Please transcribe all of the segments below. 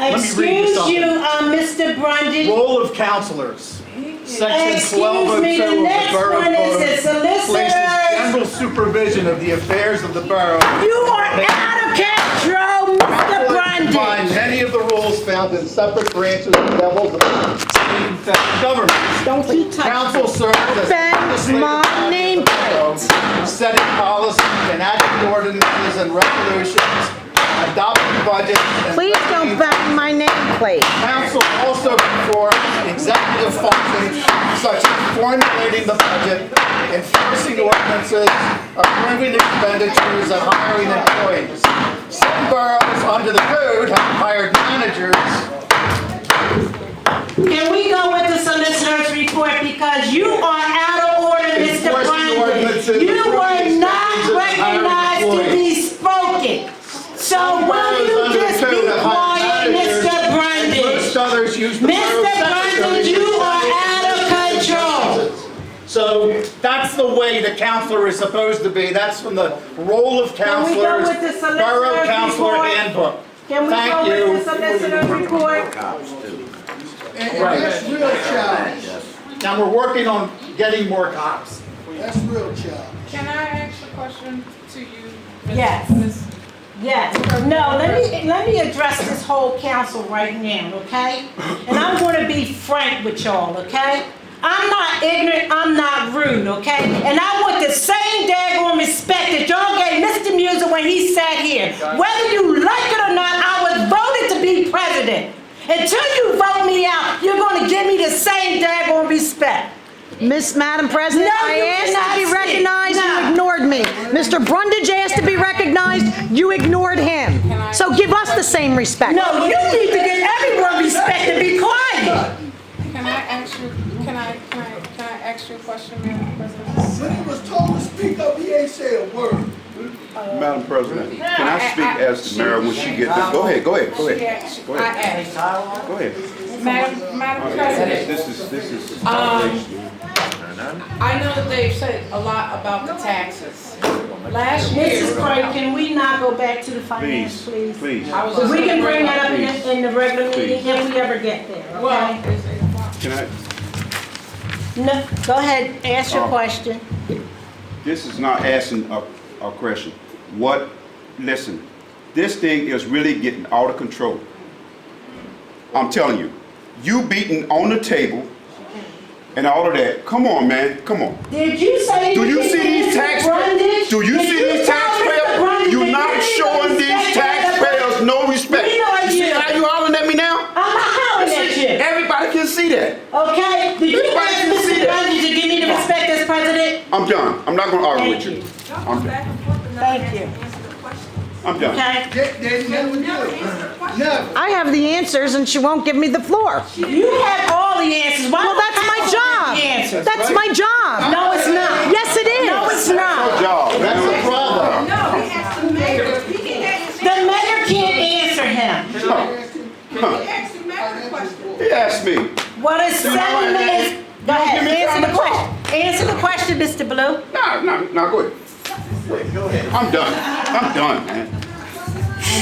Let me read you something. Mr. Brundage. Role of councilors. Section Excuse 1202 me, the of the next Borough one is the Code Solicitor. places general supervision of the affairs of the borough. You are out of control, Mr. Find Brundage. many of the rules found in separate branches of levels of state and federal government. Don't you touch Council serves as Bend my nameplate. setting policies, enacting ordinances and resolutions, adopting budgets. and Please don't bang my nameplate. Council also performs executive functions such as formulating the budget, enforcing ordinances, approving expenditures, and hiring employees. Some boroughs under the code have hired managers. Can we go with the solicitor's report because you are out of order, Mr. Enforcing ordinances, Brundage. You approving were not expenditures, and hiring recognized to be employees. spoken. So will you just be quiet, Mr. Brundage? Most others use the Mr. borough secretary Brundage, you are out of control. So that's the way the counselor is supposed to be. That's from the role of Can we go counselors, with the solicitor's borough counselor report? handbook. Can we Thank go you. with the solicitor's report? And that's real challenge. Now we're working on getting more cops. That's real challenge. Can I ask a question to you? Ms. Yes. Ms. Yes. No, let me address this whole council right now, okay? And I'm going to be frank with y'all, okay? I'm not ignorant, I'm not rude, okay? And I want the same daggone respect that y'all gave Mr. Muser when he sat here. Whether you like it or not, I was voted to be president. Until you vote me out, you're going to give me the same daggone respect. Madam President, No, I you asked to cannot be speak. recognized, No. you ignored me. Mr. Brundage asked to be recognized, you ignored him. So give us the same respect. No, you need to give everyone respect and be quiet. Can I ask you, can I ask you a question, Madam President? When he was told to speak up, he ain't say a word. Madam President, can I speak as the mayor when she gets there? Go ahead. Go ahead. I asked. Go ahead. Madam President, This is. I know that they've said a lot about the taxes. Last year. Mrs. Craig, can we not go back to the finance, please? Please. I was So we just can gonna bring that up Please. in the regular Please. meeting if we ever get there, Well, okay? Can I, No, go ahead, ask your question. this is not asking a question. Listen, this thing is really getting out of control. I'm telling you, you beating on the table and all of that. Come on, man, come on. Did you say? Do you see these taxpayers? Do you see these taxpayers? You're not showing these taxpayers no respect. We know You see you. how you hollering at me now? I'm not hollering at you, Everybody can see that. okay? Did you Everybody ask can see Mr. that. Brundage to give me the respect as president? I'm done. I'm not gonna argue Thank with you. you. I'm done. Thank you, I'm done. okay? They never do. Never. I have the answers and she won't give me the floor. You have all the answers. Why Well, don't that's my council have job. the answers? That's my job. No, it's not. Yes, it is. No, it's not. Good job. That's the problem. No, he asked the mayor. He can answer. The mayor can't answer him. He asked the mayor a question. He asked me. What is 7 minutes? Go ahead, answer the question. Answer the question, Mr. Blue. No, go ahead. I'm done. I'm done, man.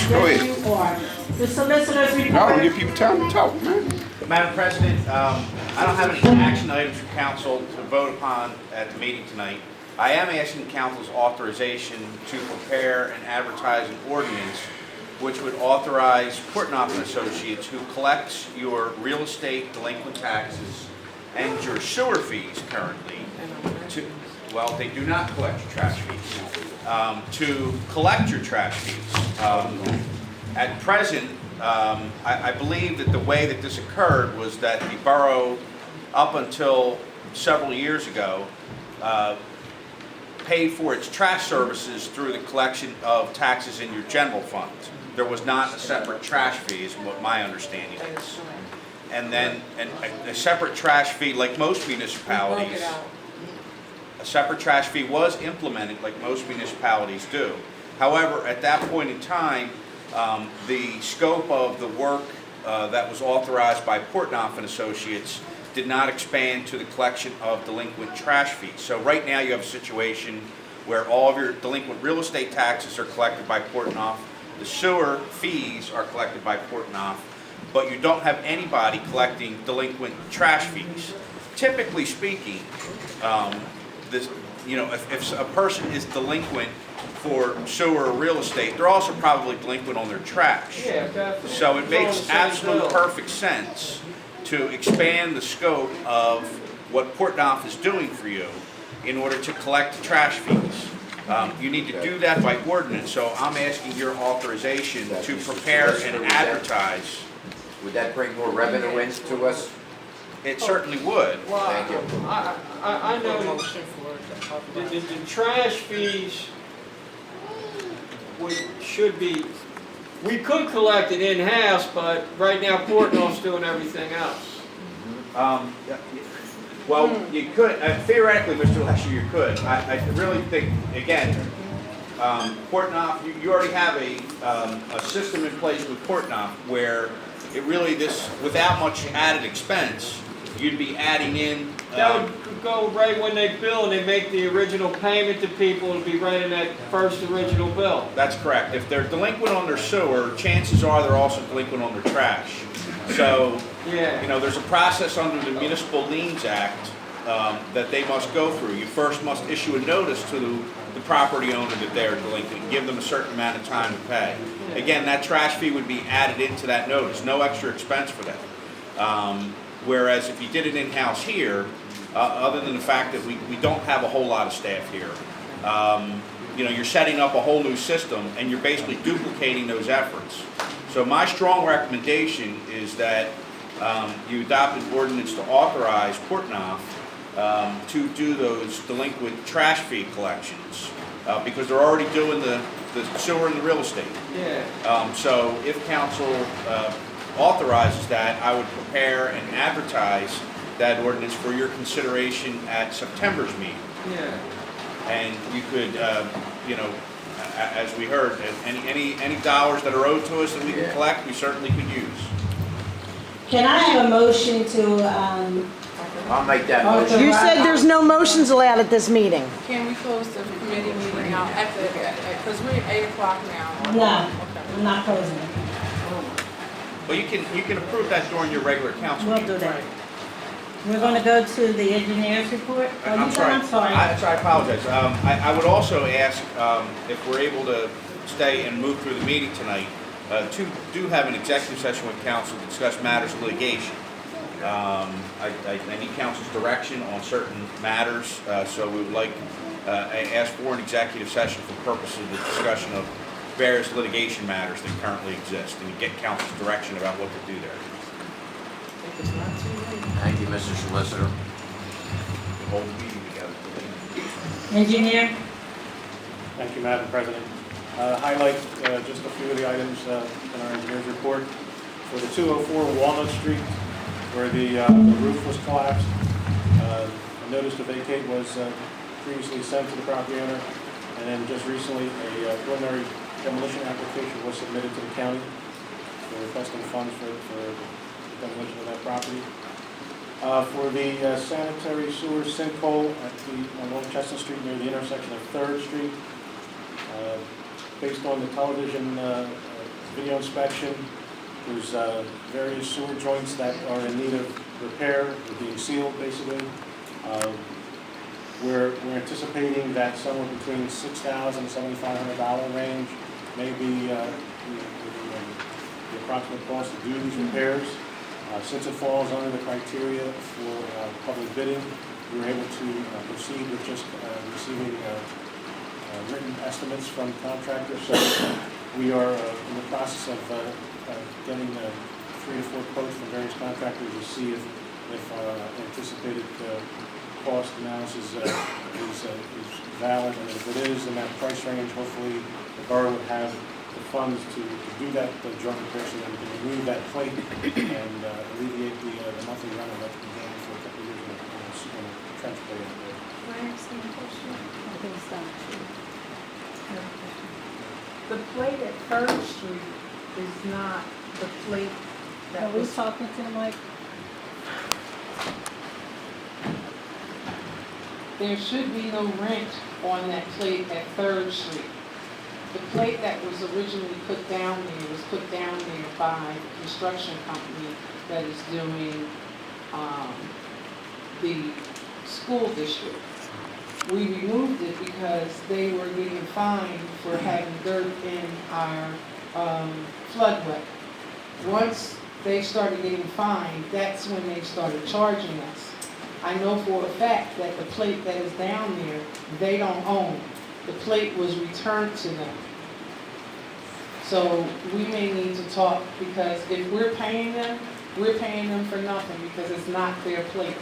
Go ahead. You are. The solicitor's Y'all don't report. give people time to talk, man. Madam President, I don't have any action items for council to vote upon at the meeting tonight. I am asking council's authorization to prepare and advertise an ordinance which would authorize Portnoy and Associates, who collects your real estate delinquent taxes and your sewer fees currently, well, they do not collect your trash fees, to collect your trash fees. At present, I believe that the way that this occurred was that the borough, up until several years ago, paid for its trash services through the collection of taxes in your general fund. There was not a separate trash fee, is what my understanding is. And then a separate trash fee, like most municipalities, a separate trash fee was implemented like most municipalities do. However, at that point in time, the scope of the work that was authorized by Portnoy and Associates did not expand to the collection of delinquent trash fees. So right now you have a situation where all of your delinquent real estate taxes are collected by Portnoy, the sewer fees are collected by Portnoy, but you don't have anybody collecting delinquent trash fees. Typically speaking, if a person is delinquent for sewer or real estate, they're also probably delinquent on their trash. Yeah, definitely. So it It's all makes the same absolute bill. perfect sense to expand the scope of what Portnoy is doing for you in order to collect the trash fees. You need to do that by ordinance, so I'm asking your authorization to prepare and advertise. Would that bring more revenue in to us? It certainly would. Well, Thank you. I know the trash fees should be, we could collect it in-house, but right now Portnoy's doing everything else. Well, you could, theoretically, Mr. Lesher, you could. I really think, again, Portnoy, you already have a system in place with Portnoy where it really, without much added expense, you'd be adding in. That would go right when they bill and they make the original payment to people, it'll be right in that first original bill. That's correct. If they're delinquent on their sewer, chances are they're also delinquent on their trash. So, Yeah. there's a process under the Municipal Liens Act that they must go through. You first must issue a notice to the property owner that they're delinquent, give them a certain amount of time to pay. Again, that trash fee would be added into that notice, no extra expense for that. Whereas if you did it in-house here, other than the fact that we don't have a whole lot of staff here, you're setting up a whole new system and you're basically duplicating those efforts. So my strong recommendation is that you adopt an ordinance to authorize Portnoy to do those delinquent trash fee collections because they're already doing the sewer and the real estate. Yeah. So if council authorizes that, I would prepare and advertise that ordinance for your consideration at September's meeting. Yeah. And you could, as we heard, any dollars that are owed to us that we can collect, we certainly could use. Can I have a motion to, I'll make that motion. You said there's no motions allowed at this meeting. Can we close the committee meeting out because we're at 8 o'clock now? no, I'm not closing it. Well, you can approve that during your regular council We'll meeting. do that. We're gonna go to the engineer's report. Oh, I'm you sorry. said I'm sorry. I apologize. I would also ask if we're able to stay and move through the meeting tonight, to do have an executive session with council to discuss matters of litigation. I need council's direction on certain matters, so we would like, I ask for an executive session for purposes of the discussion of various litigation matters that currently exist, and to get council's direction about what to do there. Thank you, Mr. Solicitor. Hold the meeting together. Engineer? Thank you, Madam President. Highlight just a few of the items in our engineer's report. For the 204 Walnut Street, where the roof was collapsed, a notice to vacate was previously sent to the property owner, and then just recently a preliminary demolition application was submitted to the county for requesting funds for demolition of that property. For the sanitary sewer sinkhole on North Chestnut Street near the intersection of 3rd Street, based on the television video inspection, there's various sewer joints that are in need of repair, they're being sealed basically. We're anticipating that somewhere between $6,000 and $7,500 range may be the approximate cost to do these repairs. Since it falls under the criteria for public bidding, we were able to proceed with just receiving written estimates from contractors. So we are in the process of getting 3 to 4 quotes from various contractors to see if anticipated cost analysis is valid, and if it is in that price range, hopefully the borough would have the funds to do that joint repair so that we can remove that plate and alleviate the monthly rental that's been going for a couple of years in a trench plate out there. Can I ask you a question? I think it's done. The plate at 3rd Street is not the plate that Are we was... talking to the mic? There should be no rent on that plate at 3rd Street. the plate that was originally put down there was put down there by the construction company that is doing, the school district. We removed it because they were getting fined for having dirt in our, floodway. Once they started getting fined, that's when they started charging us. I know for a fact that the plate that is down there, they don't own. The plate was returned to them. So we may need to talk, because if we're paying them for nothing because it's not their plate.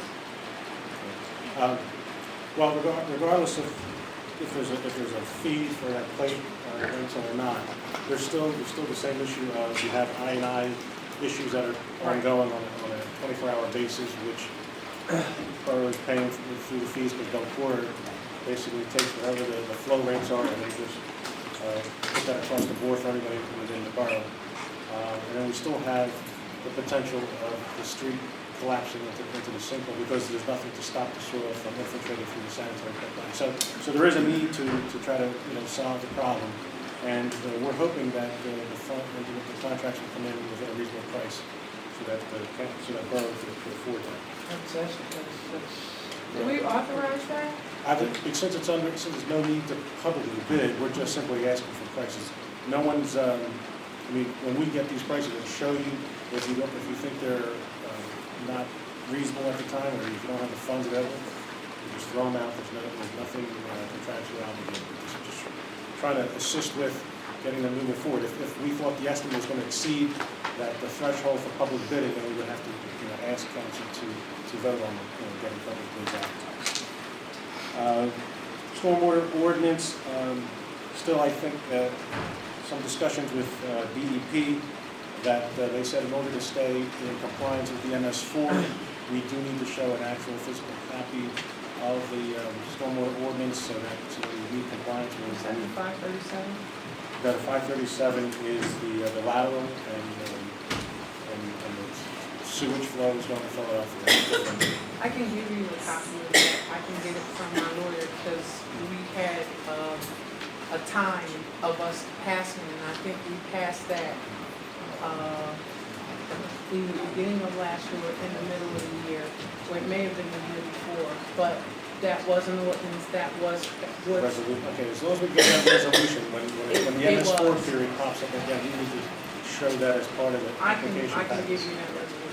Well, regardless of if there's a fee for that plate rental or not, there's still the same issue of you have I&I issues that are ongoing on a 24-hour basis, which borough is paying through the fees, but don't quarter. Basically takes whatever the flow rates are and they just put that across the board for everybody within the borough. And then we still have the potential of the street collapsing into the sinkhole because there's nothing to stop the soil from infiltrating through the sanitary pipeline. So there is a need to try to solve the problem, and we're hoping that the contracts will come in within a reasonable price so that borough could afford that. Do we authorize that? Since there's no need to publicly bid, we're just simply asking for prices. No one's, when we get these prices, it'll show you if you think they're not reasonable at the time, or if you don't have the funds available, you just throw them out. There's nothing contractually obligated. Just trying to assist with getting them moving forward. If we thought the estimate was going to exceed the threshold for public bidding, then we would have to ask council to vote on getting public bids advertised. Stormwater Ordinance, still I think some discussions with DEP that they said in order to stay in compliance with the MS4, we do need to show an actual physical copy of the Stormwater Ordinance so that we meet compliance with. Is that the 537? The 537 is the lateral and the sewage flow is going to Philadelphia. I can give you a copy of that. I can get it from my lawyer because we had a time of us passing, and I think we passed that in the beginning of last year or in the middle of the year, or it may have been the year before, but that was an ordinance that was. Resolution. Okay, as long as we get that resolution, when the MS4 period pops up again, we need to show that as part of the application I can give package. you that resolution.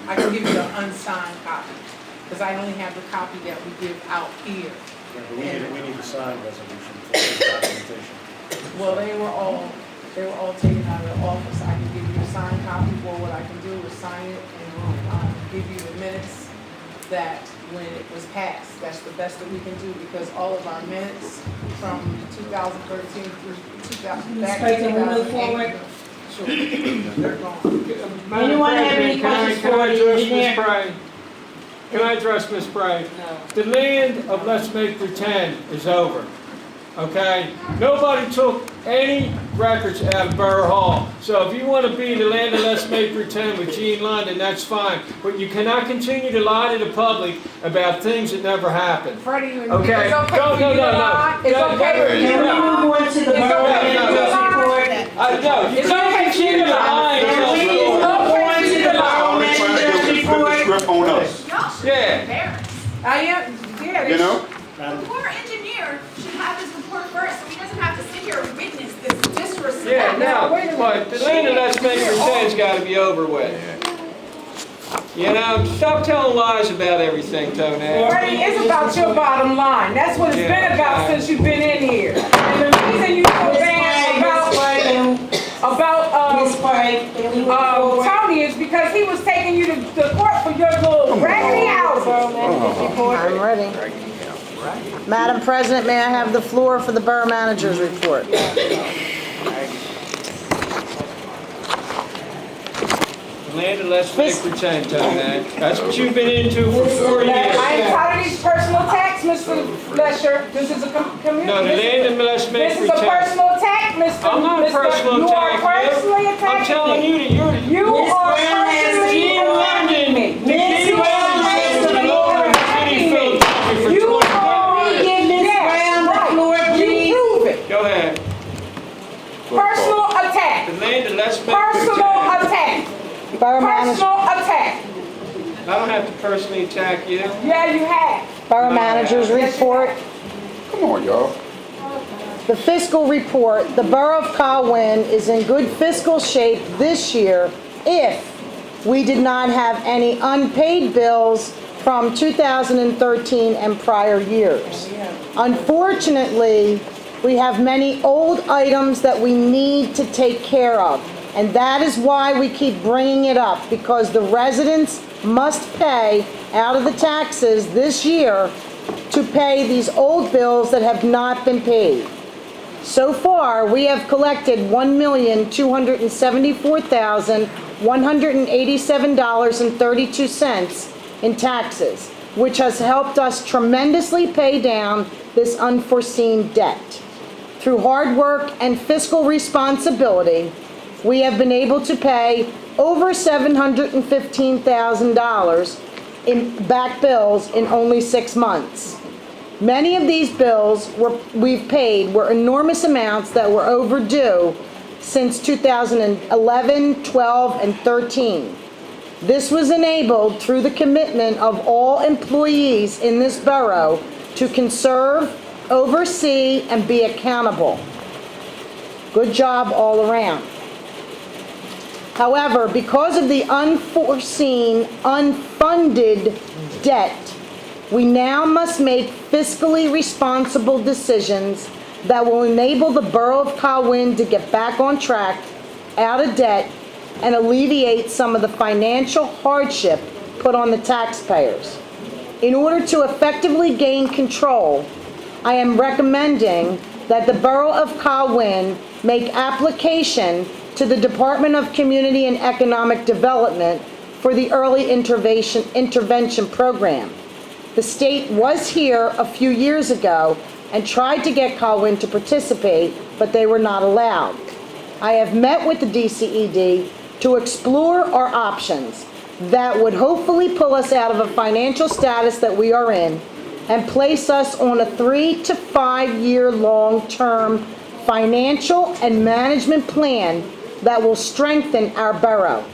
I can give you the unsigned copy, because I only have the copy that we give out here. Yeah, but we need the signed resolution for the documentation. Well, they were all taken out of the office. I can give you a signed copy, or what I can do is sign it and give you the minutes that when it was passed. That's the best that we can do, because all of our minutes from 2013 through 2000, back to 2008. Sure, they're gone. Anyone have any questions for the engineer? Can I address Ms. Spray? No. The land of Let's Make Pretend is over, okay? Nobody took any records out of Borough Hall. So if you want to be the land of Let's Make Pretend with Gene London, that's fine. But you cannot continue to lie to the public about things that never happened. Freddie, Okay? it's okay for you to lie. It's okay for you to Can we lie. move on to the borough manager's report? No, you can't continue to lie. Can we move on to the borough manager's report? Script on us. Y'all should be Yeah. embarrassed. I am, yeah. You know? The poor engineer should have his report first, so he doesn't have to sit here and witness this disrespect. Yeah, no, but the land of Let's Make Pretend's got to be over with. You know, stop telling lies about everything, Tonell. Freddie, it's about your bottom line. That's what it's been about since you've been in here. And the reason you so bad about Tony is because he was taking you to court for your little raggedy house. I'm ready. Madam President, may I have the floor for the borough manager's report? Land of Let's Make Pretend, Tonell. That's what you've been into for 4 years. I am tired of these personal attacks, Mr. Lesher. This is a community. No, the land of Let's Make This is Pretend. a personal attack, Mr. I'm not personal You are attacking personally you. attacking I'm telling me. you that you're You are personally Gene London. attacking me. Gene You are personally attacking me. You Before we give Ms. Brown the floor, please. You prove it. Go ahead. Borough manager, Personal attack. I don't have to personally attack you. Yeah, you have. borough manager's report. Come on, y'all. The fiscal report, the Borough of Colwyn is in good fiscal shape this year if we did not have any unpaid bills from 2013 and prior years. Unfortunately, we have many old items that we need to take care of, and that is why we keep bringing it up, because the residents must pay out of the taxes this year to pay these old bills that have not been paid. So far, we have collected $1,274,187.32 in taxes, which has helped us tremendously pay down this unforeseen debt. Through hard work and fiscal responsibility, we have been able to pay over $715,000 in back bills in only 6 months. Many of these bills we've paid were enormous amounts that were overdue since 2011, 12, and 13. This was enabled through the commitment of all employees in this borough to conserve, oversee, and be accountable. Good job all around. However, because of the unforeseen, unfunded debt, we now must make fiscally responsible decisions that will enable the Borough of Colwyn to get back on track, out of debt, and alleviate some of the financial hardship put on the taxpayers. In order to effectively gain control, I am recommending that the Borough of Colwyn make application to the Department of Community and Economic Development for the Early Intervention Program. The state was here a few years ago and tried to get Colwyn to participate, but they were not allowed. I have met with the DCED to explore our options that would hopefully pull us out of a financial status that we are in and place us on a 3 to 5 year long-term financial and management plan that will strengthen our borough.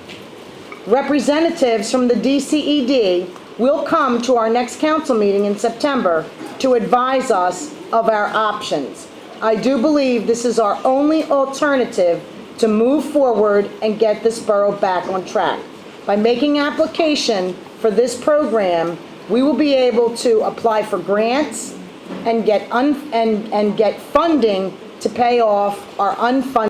Representatives from the DCED will come to our next council meeting in September to advise us of our options. I do believe this is our only alternative to move forward and get this borough back on track. By making application for this program, we will be able to apply for grants and get funding to pay off our unfunded